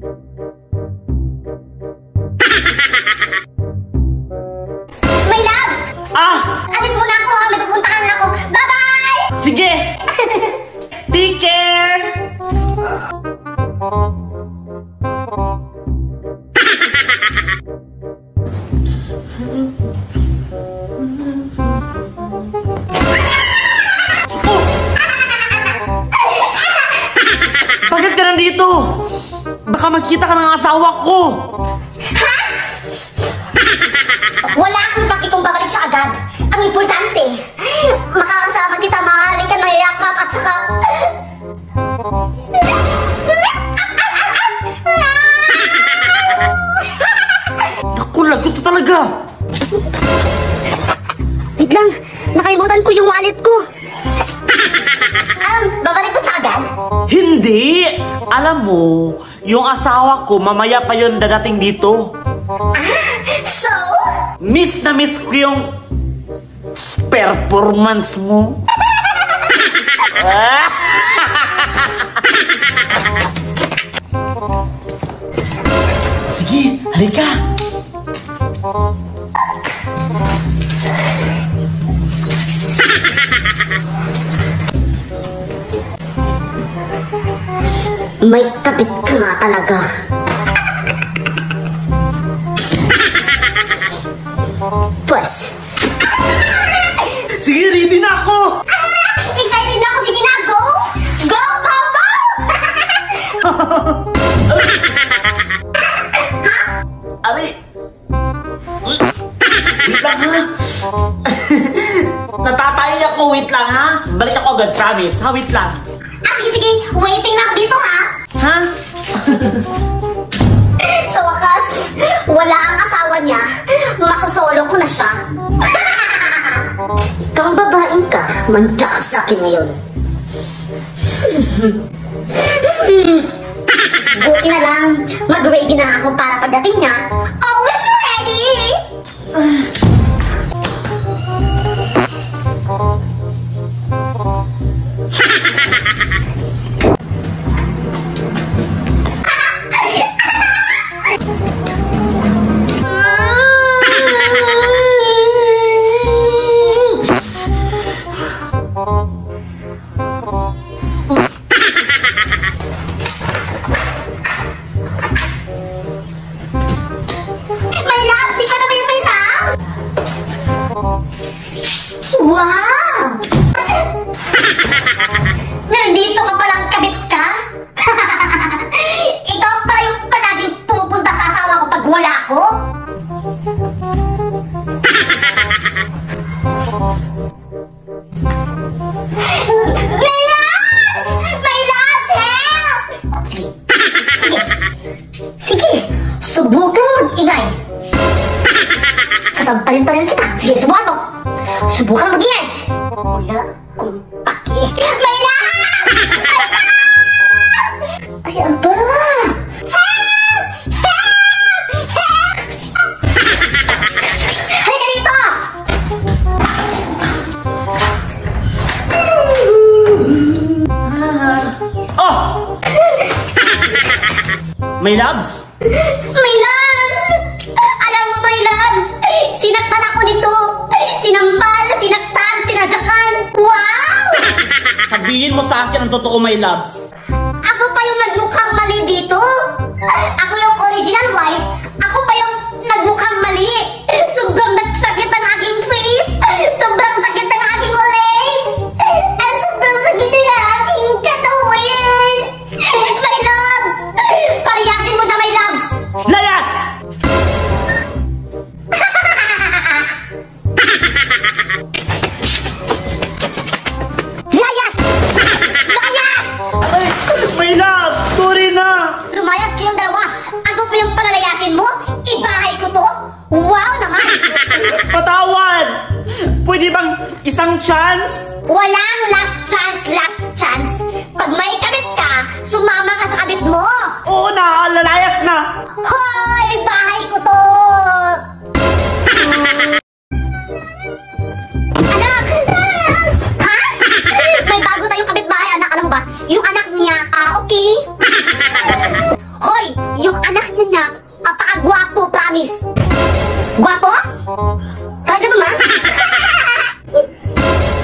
My love! Alis muna ako ha, may pupuntahan ako. Bye-bye! Sige! Take care! Bakit ka nandito? Baka magkita ka ng asawa ko. Ha? Wala akong paki kung babalik siya agad. Ang importante, makakasama kita, mahalin ka, mayayakap at saka... Naku, lagot ka talaga. Wait lang, nakalimutan ko yung wallet ko. Babalik mo siya agad? Hindi! Alam mo, yung asawa ko, mamaya pa yun dadating dito. So? Miss na miss ko yung performance mo. Sige, halika. May kapit ka nga talaga. Pues. Sige, ready na ako. Excited na ako. Sige na, go! Go, Papa! Ari. Wait lang ha. Natatay ako, wait lang ha. Balik ako agad, promise. Ha, wait lang. Sige, waiting na ako dito ha. Ha? Sa wakas, wala ang asawa niya. Masosolo ko na siya. Kang babaeng ka, manda ka sa akin ngayon. Buti na lang, mag-ready na ako para pagdating niya. Always ready! Wow! Nandito ka palang kabit ka? Ikaw pa yung palaging pupunta sa asawa ko pag wala ko? My loves! My loves, help! Sige, subukan mag-ingay. Sasampalin pa rin kita. Sige, subukan mo. Subukan mag-ingay. Wala kong paki. My loves! My loves! Ay, aba! Help! Help! Help! Halika dito! Oh! My loves? My loves! Alam mo, my loves, sinaktan ako nito. Sinambal, sinaktan, tinadyakan. Wow! Sabihin mo sa akin ang totoo, my loves. Ako pa yung nagmukhang mali dito. Ako yung original wife. Ako pa yung nagmukhang mali. Sobrang nagsakit ang aking face. Sobrang sakit ang aking legs. At sobrang sakit ang aking katawan. My loves, pariyasin mo siya, my loves. Layas! Layas! Layas! Ay, my love, sorry na. Lumayas kayong dalawa. Ako pa yung palalayasin mo? Ibahay ko to? Wow naman! Patawad! Pwede bang isang chance? Walang last chance, last chance. Pag may kabit ka, sumama ka sa kabit mo. Oo na, lalayas na. Hoy! Bahay ko to! Anak! Ha? May bago tayong kapitbahay, anak. Alam ba? Yung anak niya, okay? Hoy! Yung anak niya na, apakagwapo, promise. Gwapo? Talaga ba, ma?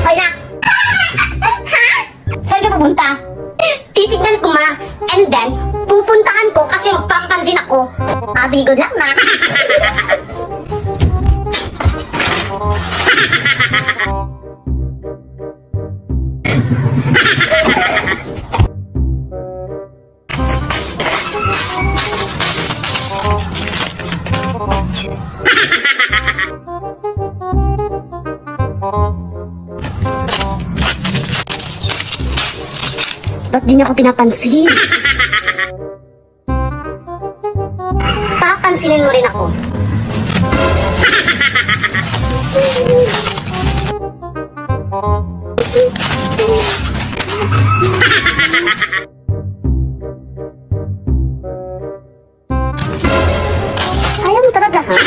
Hoy na. Ha? Saan ka pupunta? Titignan ko, ma. And then, pupuntahan ko kasi magpapansin ako. Sige, good luck, ma. Ba't di niya ako pinapansin? Papansinin mo rin ako. Ayaw mo talaga, ha?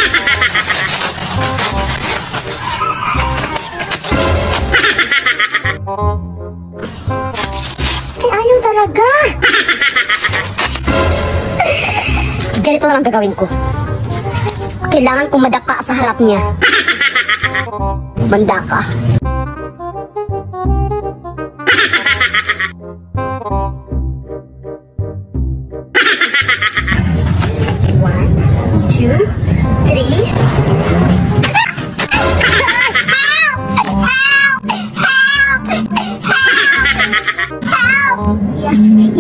Ayaw talaga. Ganito lang ang gagawin ko. Kailangan kong madapa sa harap niya. Manda ka. One, two, three.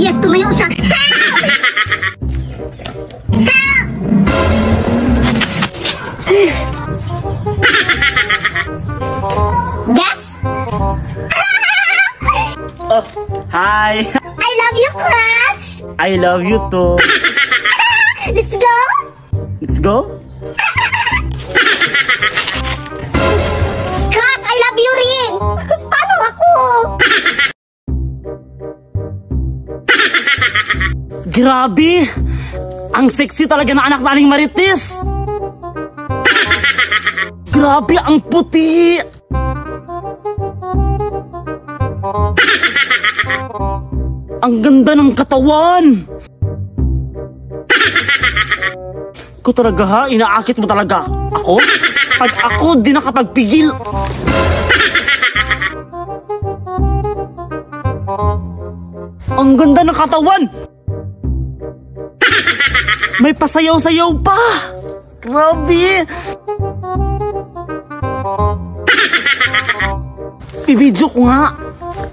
Yes, tumayo siya. Guess? Oh, hi. I love you, crush. I love you too. Let's go. Let's go. Crush, I love you rin. Paano ako? Grabe! Ang sexy talaga ng anak naling Marites! Grabe, ang puti! Ang ganda ng katawan! Ko talaga ha? Inaakit mo talaga ako? Pag ako di nakapagpigil. Ang ganda ng katawan! May pasayaw-sayaw pa! Grabe! I-video ko nga.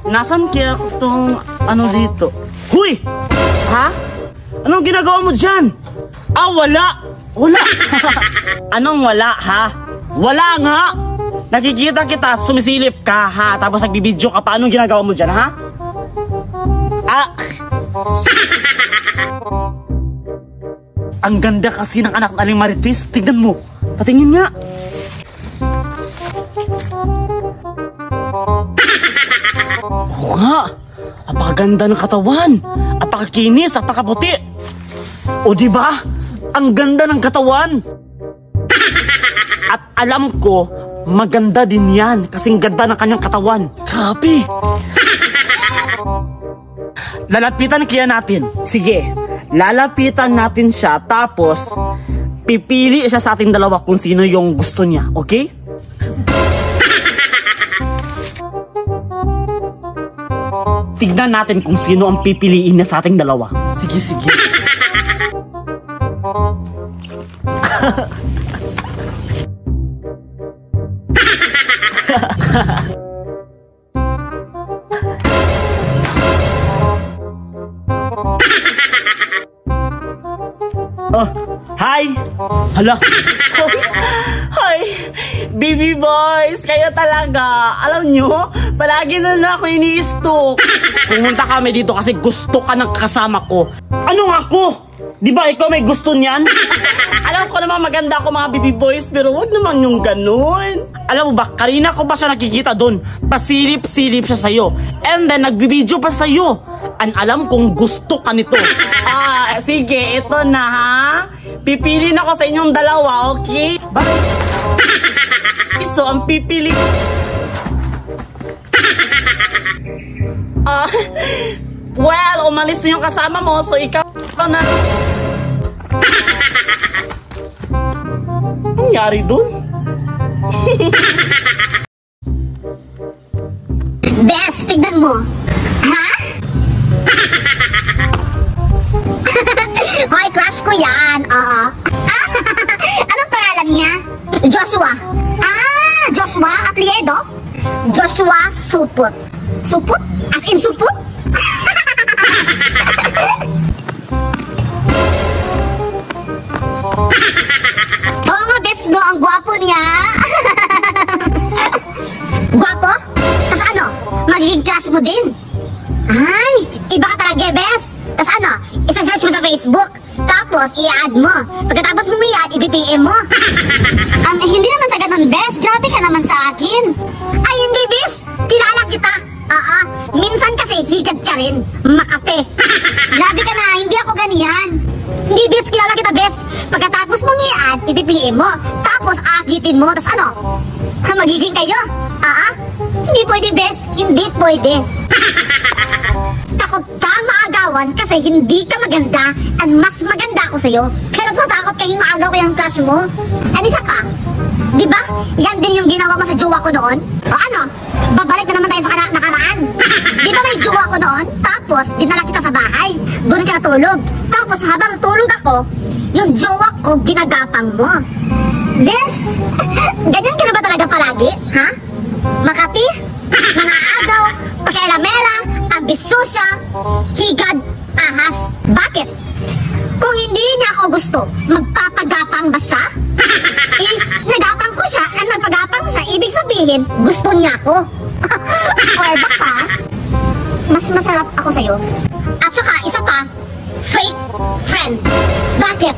Nasaan kaya itong ano dito? Huy! Ha? Anong ginagawa mo dyan? Ah, wala! Wala! Anong wala, ha? Wala nga! Nakikita kita, sumisilip ka, ha? Tapos nagbibideo ka pa. Anong ginagawa mo dyan, ha? Ah! Ang ganda kasi ng anak naling Marites. Tignan mo. Patingin nga. Oo nga. Apakaganda ng katawan. Apakakinis, apakaputi. O diba? Ang ganda ng katawan. At alam ko, maganda din yan. Kasing ganda ng kanyang katawan. Grabe. Lalapitan kaya natin. Sige. Lalapitan natin siya. Tapos, pipili siya sa ating dalawa kung sino yung gusto niya. Okay? Tignan natin kung sino ang pipiliin niya sa ating dalawa. Sige, sige. Oh, hi! Hala! Hi! Baby boys! Kayo talaga! Alam nyo, palagi na ako ini-stalk. Pumunta kami dito kasi gusto ka ng kasama ko. Ano nga ako? Di ba ikaw may gusto niyan? Alam ko naman maganda ako mga baby boys, pero wag naman yung ganun. Alam mo ba, kanina ko ba siya nakikita doon? Pasilip-silip siya sa'yo. And then, nagbibideo pa sa'yo. An alam kong gusto ka nito. Ah, sige, ito na ha. Pipili na ako sa inyong dalawa, okay? Bakit? So, ang pipili... well, umalis na yung kasama mo, so ikaw na... Anong nangyari dun? Bes, tignan mo. Ha? Hoy, crush ko yan. Oo. Anong pangalan niya? Joshua. Joshua Apliedo? Joshua Supot. Supot? As in supot? Oo nga, bes, no? Ang gwapo niya. Gwapo? Tas ano? Magiging crush mo din? Ay, iba ka talaga, bes. Tas ano? Isa-search mo sa Facebook. Tapos, i-add mo. Pagkatapos mo i-add, i-BPM mo. Hindi naman sa ganun, bes. Grabe ka naman sa akin. Ay, hindi, bes. Kilala kita. Minsan kasi hikad ka rin. Makate. Grabe ka na, hindi ako ganyan. Hindi, bes. Kilala kita, bes. Pagkatapos mong i-add, i-BPM mo. Tapos, akitin mo. Tas ano? Magiging kayo? Hindi pwede, bes. Hindi pwede. Takot ka maagawan kasi hindi ka maganda and mas maganda ako sa'yo. Kaya natakot kayong maagaw kayong crush mo. And isa pa, di ba? Yan din yung ginawa mo sa jowa ko noon? O ano? Babalik na naman tayo sa nakaraan. Di ba may jowa ko noon? Tapos, dinala kita sa bahay. Doon ka natulog. Tapos, habang natulog ako, yung jowa ko ginagapang mo. Des, ganyan ka na ba talaga palagi? Ha? Makati? Nangaagaw? Pakialamera? Ambisyosa? Higad? Ahas? Bakit? Kung hindi niya ako gusto, magpapagapang ba siya? Nagapang ko siya at nagpagapang siya, ibig sabihin, gusto niya ako. Or baka, mas masarap ako sa'yo. At saka, isa pa, fake friend. Bakit?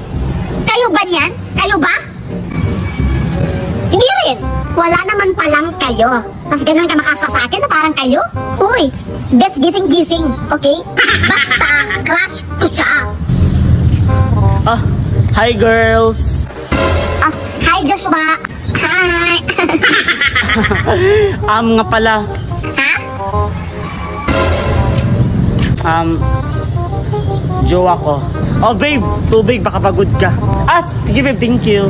Kayo ba niyan? Kayo ba? Hindi rin. Wala naman palang kayo. Mas ganun ka makasa sa akin na parang kayo? Uy, best gising-gising, okay? Basta, crush ko siya. Hi girls. Hi Joshua. Hi. Nga pala. Ha? Jowa ko. Oh babe, tubig, baka pagod ka. Sige babe, thank you.